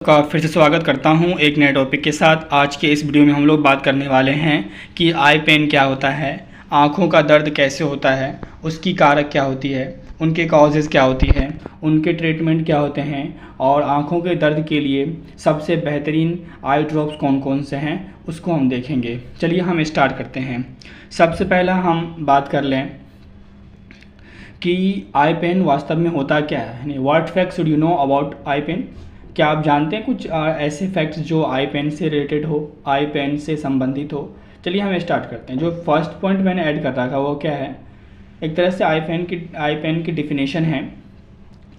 का फिर से स्वागत करता हूं एक नए टॉपिक के साथ। आज के इस वीडियो में हम लोग बात करने वाले हैं कि आई पेन क्या होता है, आँखों का दर्द कैसे होता है, उसकी कारक क्या होती है, उनके कॉजेज़ क्या होती है, उनके ट्रीटमेंट क्या होते हैं और आँखों के दर्द के लिए सबसे बेहतरीन आई ड्रॉप्स कौन कौन से हैं उसको हम देखेंगे। चलिए हम स्टार्ट करते हैं। सबसे पहला हम बात कर लें कि आई पेन वास्तव में होता क्या है। What facts should you know about eye pain. क्या आप जानते हैं कुछ ऐसे फैक्ट्स जो आई पेन से रिलेटेड हो, आई पेन से संबंधित हो। चलिए हम स्टार्ट करते हैं। जो फर्स्ट पॉइंट मैंने ऐड कर रखा वो क्या है, एक तरह से आई पेन की डिफिनेशन है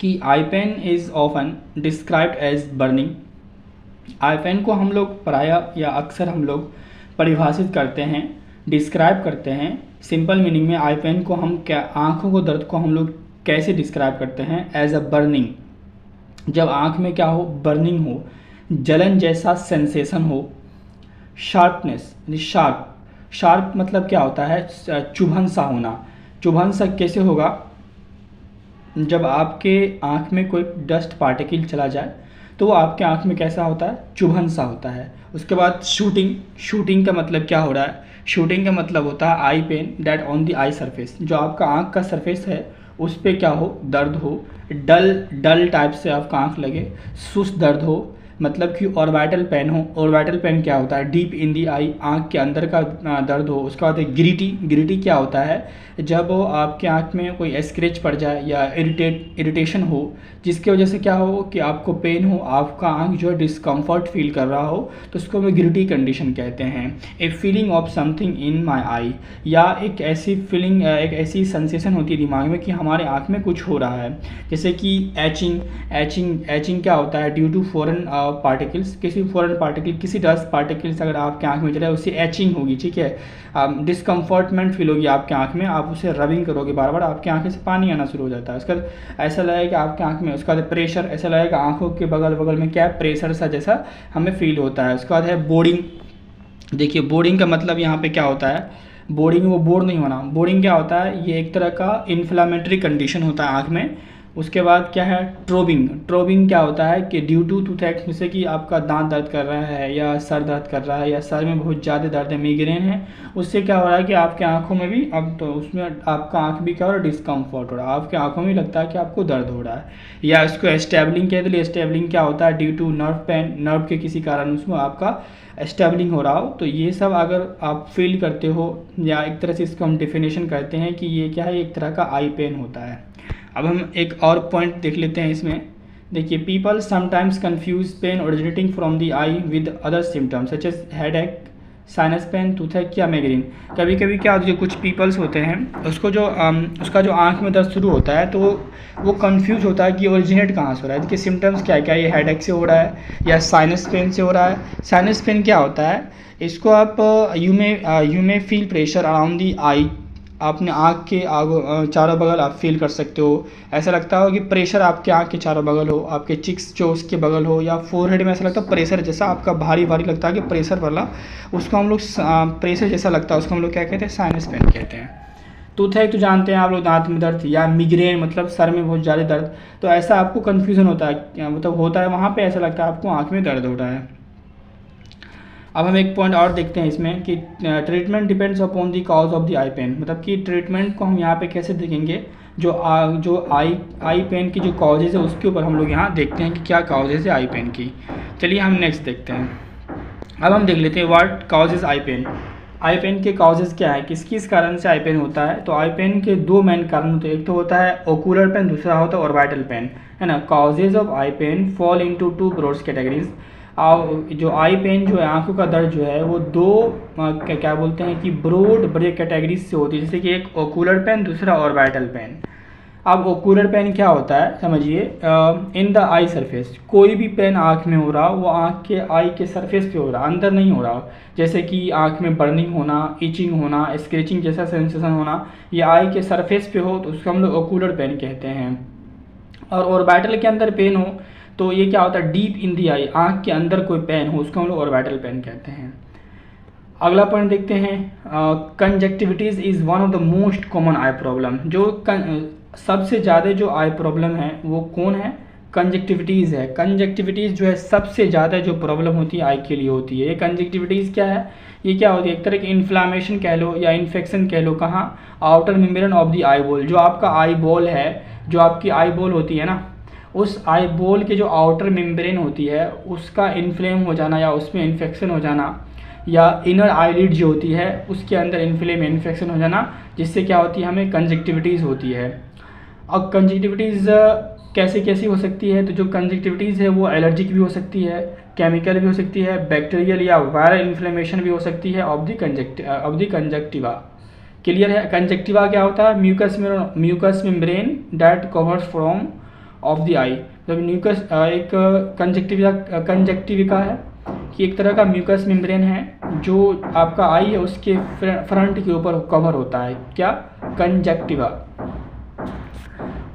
कि eye pain is often described as burning. Eye pain को हम लोग प्रायः या अक्सर हम लोग परिभाषित करते हैं, डिस्क्राइब करते हैं। सिंपल मीनिंग में आई पेन को हम क्या, आँखों को दर्द को हम लोग कैसे डिस्क्राइब करते हैं, एज अ बर्निंग। जब आँख में क्या हो, बर्निंग हो, जलन जैसा सेंसेशन हो, शार्पनेस शार्प मतलब क्या होता है, चुभन सा होना। चुभन सा कैसे होगा, जब आपके आँख में कोई डस्ट पार्टिकल चला जाए तो वो आपके आँख में कैसा होता है, चुभन सा होता है। उसके बाद शूटिंग का मतलब क्या हो रहा है, शूटिंग का मतलब होता है eye pain that on the eye surface. जो आपका आँख का सरफेस है उस पर क्या हो, दर्द हो, डल टाइप से आपका आँख लगे, सुस्त दर्द हो, मतलब कि ऑर्बिटल पेन हो। ऑर्बिटल पेन क्या होता है, डीप इन दी आई, आँख के अंदर का दर्द हो। उसके बाद ग्रिटी क्या होता है, जब आपके आँख में कोई स्क्रैच पड़ जाए या इरिटेशन हो जिसकी वजह से क्या हो कि आपको पेन हो, आपका आँख जो है डिस्कम्फर्ट फील कर रहा हो, तो उसको हम ग्रिटी कंडीशन कहते हैं। A feeling of something in my eye, या एक ऐसी फीलिंग, एक ऐसी सेंसेशन होती है दिमाग में कि हमारे आँख में कुछ हो रहा है। जैसे कि एचिंग क्या होता है, ड्यू टू फॉरेन पार्टिकल्स, किसी फॉरेन पार्टिकल, किसी डस्ट पार्टिकल्स अगर आपके आँख में चले उससे एचिंग होगी, ठीक है। डिस्कम्फर्टमेंट फील होगी आपके आँख में, आप उसे रबिंग करोगे बार बार, आपकी आँखें से पानी आना शुरू हो जाता है। उसका ऐसा लगेगा आपके आँख में, उसका प्रेशर ऐसा लगेगा आँखों के बगल में क्या प्रेशर सा जैसा हमें फील होता है। उसके बाद है बोर्डिंग। देखिए बोर्डिंग का मतलब यहाँ पे क्या होता है, बोर्डिंग वो बोर्ड नहीं होना, बोर्डिंग क्या होता है, ये एक तरह का इन्फ्लामेटरी कंडीशन होता है आँख में। उसके बाद क्या है, ट्रोबिंग क्या होता है कि ड्यू टू टूथएक, जैसे कि आपका दांत दर्द कर रहा है या सर दर्द कर रहा है या सर में बहुत ज़्यादा दर्द है, मिग्रेन है, उससे क्या हो रहा है कि आपके आंखों में भी, अब तो उसमें आपका आंख भी क्या हो रहा है, डिस्कम्फर्ट हो रहा है, आपके आंखों में लगता है कि आपको दर्द हो रहा है। या इसको स्टेबलिंग कहते हैं। स्टेबलिंग क्या होता है, due to nerve pain, nerve के किसी कारण उसमें आपका स्टेबलिंग हो रहा हो। तो ये सब अगर आप फील करते हो, या एक तरह से इसको हम डिफिनेशन करते हैं कि ये क्या है, एक तरह का आई पेन होता है। अब हम एक और पॉइंट देख लेते हैं इसमें। देखिए people sometimes confuse pain originating from the eye with other symptoms such as headache, sinus pain, toothache या माइग्रेन। कभी कभी क्या जो कुछ पीपल्स होते हैं उसको जो उसका जो आँख में दर्द शुरू होता है तो वो कंफ्यूज होता है कि ओरिजिनेट कहाँ से हो रहा है। देखिए सिम्टम्स क्या है, क्या ये हेडेक से हो रहा है या साइनस पेन से हो रहा है। साइनस पेन क्या होता है, इसको आप you may feel pressure around the eye, आपने आँख के चारों बगल आप फील कर सकते हो। ऐसा लगता हो कि प्रेशर आपके आँख के चारों बगल हो, आपके चिक्स जो उसके बगल हो, या फोरहेड में ऐसा लगता है प्रेशर जैसा आपका भारी लगता है कि प्रेशर वाला, उसको हम लोग प्रेशर जैसा लगता है, उसको हम लोग क्या कहते हैं, साइनस पेन कहते हैं। टूथएक तो जानते हैं आप लोग, दांत में दर्द, या मिग्रेन मतलब सर में बहुत ज़्यादा दर्द। तो ऐसा आपको कन्फ्यूज़न होता है, मतलब होता है वहाँ पर, ऐसा लगता है आपको आँख में दर्द हो रहा है। अब हम एक पॉइंट और देखते हैं इसमें कि treatment depends upon the cause of the eye pain. मतलब कि ट्रीटमेंट को हम यहाँ पे कैसे देखेंगे, जो आई पेन की जो कॉजेज़ है उसके ऊपर हम लोग यहाँ देखते हैं कि क्या कॉजेज़ है आई पेन की। चलिए हम नेक्स्ट देखते हैं। अब हम देख लेते हैं what causes eye pain. Eye pain के कॉजेज़ क्या है, किस कारण से आई पेन होता है। तो आई पेन के दो मेन कारण होते हैं, एक तो होता है ओकुलर पेन, दूसरा होता है ऑर्बिटल पेन, है ना। Causes of eye pain fall into two broad categories. जो आई पेन जो है, आंखों का दर्द जो है, वो दो क्या बोलते हैं कि बड़े कैटेगरीज से होती है। जैसे कि एक ओकुलर पेन, दूसरा ऑर्बिटल पेन। अब ओकुलर पेन क्या होता है समझिए, इन द आई सरफेस, कोई भी पेन आँख में हो रहा वो आँख के आई के सरफेस पे हो रहा, अंदर नहीं हो रहा। जैसे कि आँख में बर्निंग होना, इचिंग होना, स्क्रेचिंग जैसा सेंसेशन होना, ये आई के सरफेस पे हो तो उसको हम लोग ओकुलर पेन कहते हैं। और ऑर्बिटल के अंदर पेन हो तो ये क्या होता है, डीप इन दी आई, आँख के अंदर कोई पेन हो उसको हम लोग ऑर्बिटल पेन कहते हैं। अगला पॉइंट देखते हैं, conjunctivitis is one of the most common I problem. जो सबसे ज़्यादा जो आई प्रॉब्लम है वो कौन है, कंजक्टिविटीज़ है। कंजक्टिविटीज़ जो है सबसे ज़्यादा जो प्रॉब्लम होती है आई के लिए होती है। ये कंजक्टिविटीज़ क्या है, ये क्या होती है, एक तरह की इन्फ्लामेशन कह लो या इन्फेक्शन कह लो, कहाँ, outer membrane of the eye ball. जो आपका आई बॉल है, जो आपकी आई बॉल होती है ना, उस आई बॉल के जो आउटर मेम्ब्रेन होती है उसका इन्फ्लेम हो जाना या उसमें इन्फेक्शन हो जाना, या इनर आईलिड जो होती है उसके अंदर इन्फेक्शन हो जाना, जिससे क्या होती है, हमें कंजक्टिविटीज़ होती है। अब कंजक्टिविटीज़ कैसे कैसी हो सकती है, तो जो कंजक्टिविटीज़ है वो एलर्जिक भी हो सकती है, केमिकल भी हो सकती है, बैक्टीरियल या वायरल इन्फ्लेमेशन भी हो सकती है ऑफ द कंजक्टिवा। क्लियर है। कंजक्टिवा क्या होता है, mucous membrane that covers from of the eye. जब म्यूकस एक कंजक्टिविका है कि एक तरह का म्यूकस मेम्ब्रेन है जो आपका आई है उसके फ्रंट के ऊपर कवर होता है, क्या, कंजक्टिवा।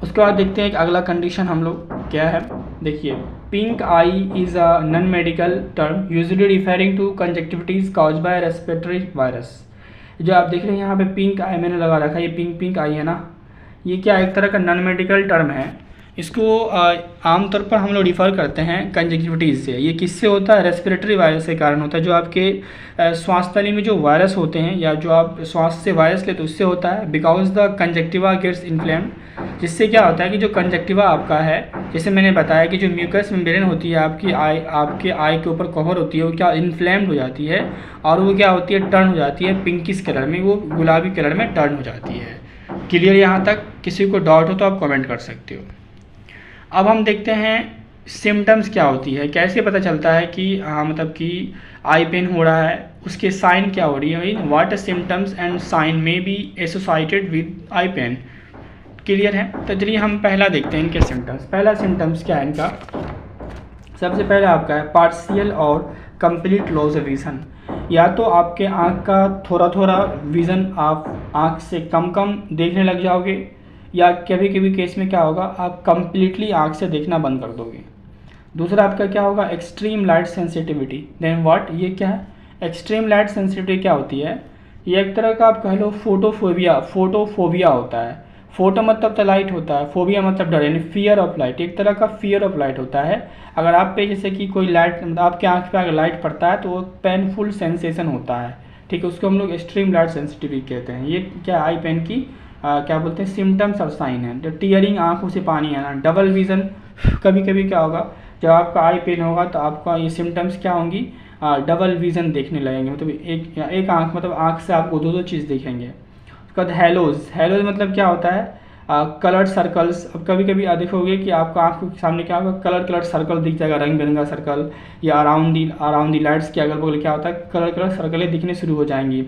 उसके बाद देखते हैं एक अगला कंडीशन हम लोग क्या है। देखिए, pink eye is a non medical term usually referring to conjunctivitis caused by respiratory virus. जो आप देख रहे हैं यहाँ पे पिंक आई मैंने लगा रखा है, ये पिंक आई है ना, ये क्या एक तरह का नॉन मेडिकल टर्म है। इसको आमतौर पर हम लोग रिफ़र करते हैं कंजक्टिविटीज़ से। ये किससे होता है, रेस्पिरेटरी वायरस के कारण होता है। जो आपके श्वास नली में जो वायरस होते हैं या जो आप श्वास से वायरस लेते हैं उससे होता है। Because the conjunctiva gets inflamed, जिससे क्या होता है कि जो कंजक्टिवा आपका है, जैसे मैंने बताया कि जो म्यूकस मेम्ब्रेन होती है आपके आई के ऊपर कवर होती है, वो क्या इन्फ्लेम्ड हो जाती है और वो क्या होती है, टर्न हो जाती है पिंकिश कलर में, वो गुलाबी कलर में टर्न हो जाती है। क्लियर यहाँ तक? किसी को डाउट हो तो आप कमेंट कर सकते हो। अब हम देखते हैं सिम्टम्स क्या होती है, कैसे पता चलता है कि हाँ मतलब कि आई पेन हो रहा है, उसके साइन क्या हो रही है, what symptoms and sign may be associated with eye pain. Clear है? तो चलिए हम पहला देखते हैं इनके सिम्टम्स। पहला सिम्टम्स क्या है इनका, सबसे पहले आपका है पार्शियल और कंप्लीट लॉस ऑफ विजन। या तो आपके आँख का थोड़ा थोड़ा विज़न आप आँख से कम देखने लग जाओगे, या कभी कभी केस में क्या होगा, आप कंप्लीटली आँख से देखना बंद कर दोगे। दूसरा आपका क्या होगा, extreme light sensitivity. Then what, ये क्या है, एक्सट्रीम लाइट सेंसिटिविटी क्या होती है, ये एक तरह का आप कह लो फोटोफोबिया होता है। फोटो मतलब तो लाइट होता है, फोबिया मतलब डर, यानी फियर ऑफ लाइट। एक तरह का फियर ऑफ लाइट होता है। अगर आप पे जैसे कि कोई लाइट आपके आँख पे अगर लाइट पड़ता है तो वो पेनफुल सेंसेशन होता है, ठीक है, उसको हम लोग एक्सट्रीम लाइट सेंसिटिविटी कहते हैं। ये क्या आई पेन की क्या बोलते हैं, सिम्टम्स और साइन है। जो टीयरिंग, आँखों से पानी आना, डबल विज़न, कभी कभी क्या होगा जब आपका आई पेन होगा तो आपका ये सिम्टम्स क्या होंगी, डबल विज़न देखने लगेंगे, मतलब एक आँख, मतलब आँख से आपको दो चीज़ दिखेंगे। उसके बाद हेलोज मतलब क्या होता है, कलर्ड सर्कल्स। अब कभी कभी देखोगे कि आपका आँख के सामने क्या होगा, कलर सर्कल दिख जाएगा, रंग बिरंगा सर्कल, या अराउंड दी लाइट्स के अगल बगल क्या होता है, कलर सर्कलें दिखने शुरू हो जाएंगी।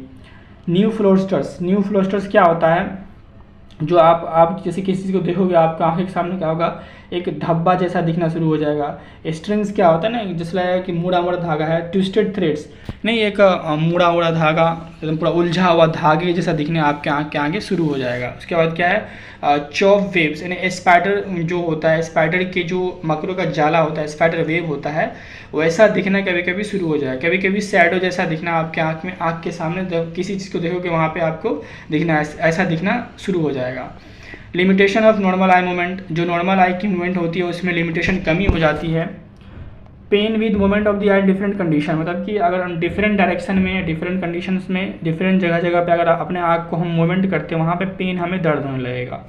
न्यू फ्लोस्टर्स क्या होता है, जो आप जैसे किसी चीज़ को देखोगे आपका आँख के सामने क्या होगा, एक धब्बा जैसा दिखना शुरू हो जाएगा। स्ट्रिंग्स क्या होता है ना, जैसे लगेगा कि मुड़ा धागा है, ट्विस्टेड थ्रेड्स नहीं, एक मुड़ा धागा एकदम पूरा उलझा हुआ धागे जैसा दिखने आपके आँख के आगे शुरू हो जाएगा। उसके बाद क्या है, चॉप वेव्स, यानी स्पाइडर जो होता है, स्पाइडर के जो मकरों का जाला होता है, स्पाइडर वेव होता है, वैसा दिखना कभी कभी शुरू हो जाएगा। कभी कभी शैडो जैसा दिखना आपके आँख के सामने, जब किसी चीज़ को देखोगे वहाँ पे आपको दिखना, ऐसा दिखना शुरू हो जाएगा। Limitation of normal eye movement, जो नॉर्मल आई की मूवमेंट होती है उसमें लिमिटेशन कमी हो जाती है। Pain with movement of the eye different condition, मतलब कि अगर हम डिफरेंट डायरेक्शन में, डिफरेंट कंडीशंस में, डिफरेंट जगह पे अगर अपने आँख को हम मूवमेंट करते हैं वहाँ पे पेन हमें दर्द होने लगेगा।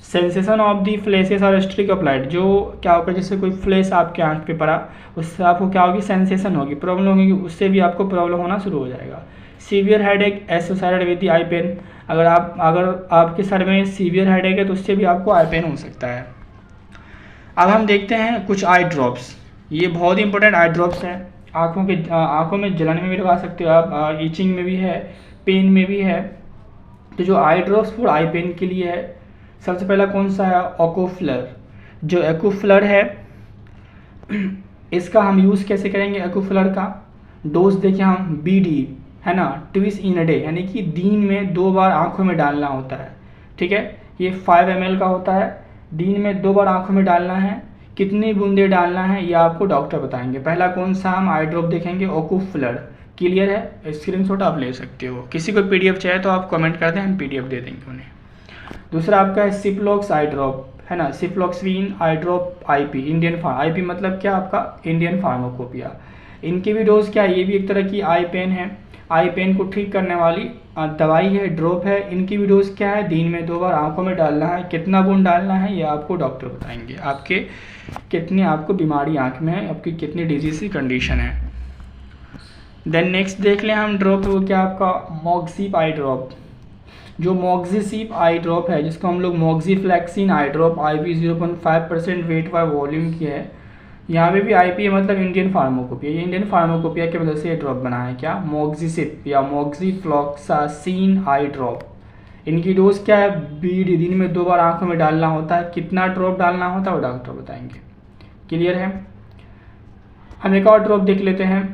सेंसेशन ऑफ दी फ्लैशेस और स्ट्रिक ऑफ लाइट, जो क्या होगा, जैसे कोई फ्लैश आपके आँख पे पड़ा उससे आपको क्या होगी, सेंसेशन होगी, प्रॉब्लम होगी, उससे भी आपको प्रॉब्लम होना शुरू हो जाएगा। Severe headache associated with the eye pain, अगर आपके सर में सीवियर हेडेक है तो उससे भी आपको आई पेन हो सकता है। अब हम देखते हैं कुछ आई ड्रॉप्स, ये बहुत ही इंपॉर्टेंट आई ड्रॉप्स हैं। आँखों में जलन में भी लगा सकते हो आप, ईचिंग में भी है, पेन में भी है। तो जो eye drops for eye pain के लिए है, सबसे पहला कौन सा है, ओकोफ्लर। जो एक्यूफ्लर है इसका हम यूज़ कैसे करेंगे, एक्यूफ्लर का डोज देखिए हम BD है ना, ट्विस इन अ डे, यानी कि दिन में 2 बार आँखों में डालना होता है, ठीक है। ये 5 ml का होता है, दिन में 2 बार आँखों में डालना है। कितनी बूंदे डालना है ये आपको डॉक्टर बताएंगे। पहला कौन सा हम आई ड्रॉप देखेंगे, ओकोफ्लर। क्लियर है? स्क्रीनशॉट आप ले सकते हो, किसी को PDF चाहिए तो आप कमेंट कर दें, हम PDF दे देंगे उन्हें। दूसरा आपका है सिप्लोक्स आई ड्रॉप, है ना, सिफ्लॉक्सविन आई ड्रॉप आईपी, इंडियन आईपी मतलब क्या आपका इंडियन फार्माकोपिया। इनकी भी डोज क्या है, ये भी एक तरह की आई पेन है, आई पेन को ठीक करने वाली दवाई है, ड्रॉप है। इनकी भी डोज क्या है, दिन में 2 बार आंखों में डालना है। कितना बूंद डालना है ये आपको डॉक्टर बताएंगे, आपके कितनी आपको बीमारी आंख में है, आपकी कितनी डिजीज की कंडीशन है। देन नेक्स्ट देख लें हम ड्रॉप, वो क्या आपका मॉक्सीप आई ड्रॉप। जो मॉक्सीसिप आई ड्रॉप है, जिसको हम लोग moxifloxacin eye drop, IP 0.5% weight by volume की है। यहाँ पे भी आईपी मतलब इंडियन फार्माकोपिया, ये इंडियन फार्माकोपिया की वजह से ये ड्रॉप बना है क्या, मॉक्सीसिप या मॉक्सीफ्लॉक्सासिन आई ड्रॉप। इनकी डोज क्या है, बीडी दिन में 2 बार आंखों में डालना होता है। कितना ड्रॉप डालना होता है वो डॉक्टर बताएंगे। क्लियर है। हम एक और ड्रॉप देख लेते हैं,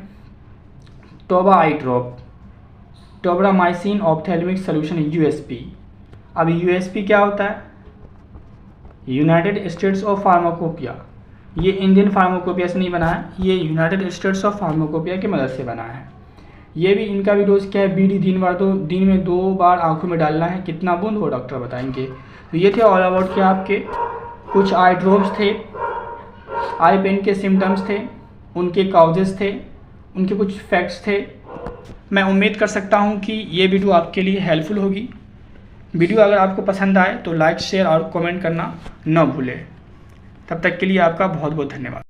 Toba eye drop, tobramycin ophthalmic solution, USP. अब यूएसपी क्या होता है, यूनाइटेड स्टेट्स ऑफ फार्माकोपिया। ये इंडियन फार्माकोपिया से नहीं बना है, ये यूनाइटेड स्टेट्स ऑफ फार्माकोपिया की मदद से बना है। ये भी इनका भी डोज क्या है, बीडी दिन में 2 बार आंखों में डालना है। कितना बूंद वो डॉक्टर बताएंगे। तो ये थे ऑल अबाउट के आपके कुछ आई ड्रॉप्स थे, आई पेन के सिम्टम्स थे, उनके काउजेस थे, उनके कुछ फैक्ट्स थे। मैं उम्मीद कर सकता हूँ कि ये वीडियो आपके लिए हेल्पफुल होगी। वीडियो अगर आपको पसंद आए तो लाइक, शेयर और कमेंट करना न भूलें। तब तक के लिए आपका बहुत बहुत धन्यवाद।